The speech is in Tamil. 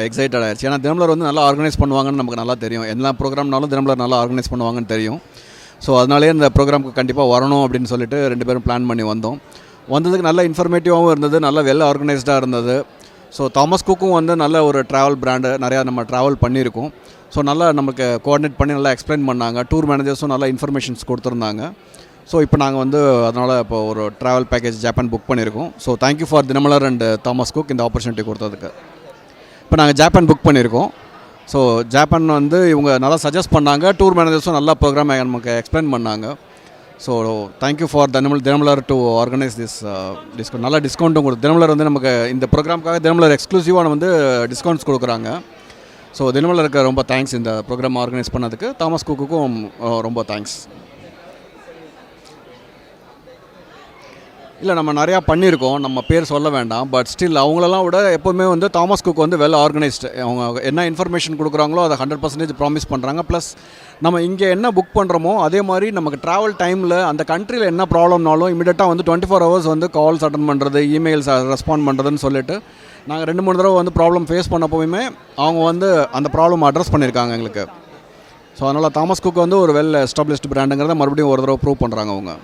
எக்ஸைட்டட் ஆயிடுச்சு. ஏன்னா தினமலர் வந்து நல்லா ஆர்கனைஸ் பண்ணுவாங்கன்னு நமக்கு நல்லா தெரியும். எல்லா ப்ரோக்ராம்னாலும் தினமலர் நல்லா ஆர்கனைஸ் பண்ணுவாங்கன்னு தெரியும். ஸோ அதனாலே இந்த ப்ரோக்ராமுக்கு கண்டிப்பாக வரணும் அப்படின்னு சொல்லிட்டு 2 பேரும் பிளான் பண்ணி வந்தோம். வந்ததுக்கு நல்ல இன்ஃபர்மேட்டிவாகவும் இருந்தது, நல்ல வெல் ஆர்கனைஸ்டாக இருந்தது. ஸோ தாமஸ் குக்கும் வந்து நல்ல ஒரு ட்ராவல் பிராண்டு, நிறையா நம்ம ட்ராவல் பண்ணியிருக்கோம். ஸோ நல்லா நமக்கு கோஆர்டினேட் பண்ணி நல்லா எக்ஸ்பிளைன் பண்ணாங்க. டூர் மேனேஜர்ஸும் நல்லா இன்ஃபர்மேஷன்ஸ் கொடுத்துருந்தாங்க. ஸோ இப்போ நாங்கள் வந்து அதனால் இப்போ ஒரு ட்ராவல் பேக்கேஜ் ஜப்பான் புக் பண்ணியிருக்கோம். So thank you for Dinamalar and Thomas cook இந்த ஆப்பர்ச்சுனிட்டி கொடுத்ததுக்கு. இப்போ நாங்கள் ஜப்பான் புக் பண்ணியிருக்கோம். ஸோ ஜப்பான் வந்து இவங்க நல்லா சஜஸ்ட் பண்ணாங்க. டூர் மேனேஜர்ஸும் நல்லா ப்ரோக்ராம் நமக்கு எக்ஸ்பிளைன் பண்ணாங்க. So thank you for Dinamalar to organise this discount. நல்லா டிஸ்கவுண்ட்டும் கொடுத்து தினமலர் வந்து நமக்கு இந்த ப்ரோக்ராமுக்காக தினமலர் எக்ஸ்க்ளூசிவான வந்து டிஸ்கவுண்ட்ஸ் கொடுக்குறாங்க. ஸோ தினமலருக்கு ரொம்ப தேங்க்ஸ் இந்த ப்ரோக்ராம் ஆர்கனைஸ் பண்ணதுக்கு. தாமஸ் குக்குக்கும் ரொம்ப தேங்க்ஸ். இல்லை, நம்ம நிறையா பண்ணியிருக்கோம், நம்ம பேர் சொல்ல வேண்டாம். பட் ஸ்டில் அவங்களெல்லாம் விட எப்போவுமே வந்து தாமஸ் குக் வந்து வெல் ஆர்கனைஸ்டு. அவங்க என்ன இன்ஃபர்மேஷன் கொடுக்குறாங்களோ அதை 100% ப்ராமிஸ் பண்ணுறாங்க. ப்ளஸ் நம்ம இங்கே என்ன புக் பண்ணுறோமோ அதே மாதிரி நமக்கு ட்ராவல் டைமில் அந்த கண்ட்ரியில் என்ன ப்ராப்ளம்னாலும் இமீடியட்டாக வந்து 24 hours வந்து கால்ஸ் அட்டன் பண்ணுறது, இமெயில்ஸ் ரெஸ்பாண்ட் பண்ணுறதுன்னு சொல்லிட்டு நாங்கள் 2-3 தடவை வந்து ப்ராப்ளம் ஃபேஸ் பண்ணப்போவுமே அவங்க வந்து அந்த ப்ராப்ளம் அட்ரஸ் பண்ணியிருக்காங்க எங்களுக்கு. ஸோ அதனால் தாமஸ் குக் வந்து ஒரு வெல் எஸ்டாப்ளிஷ்டு பிராண்டுங்கிறத மறுபடியும் ஒரு தடவை ப்ரூவ் பண்ணுறாங்க அவங்க.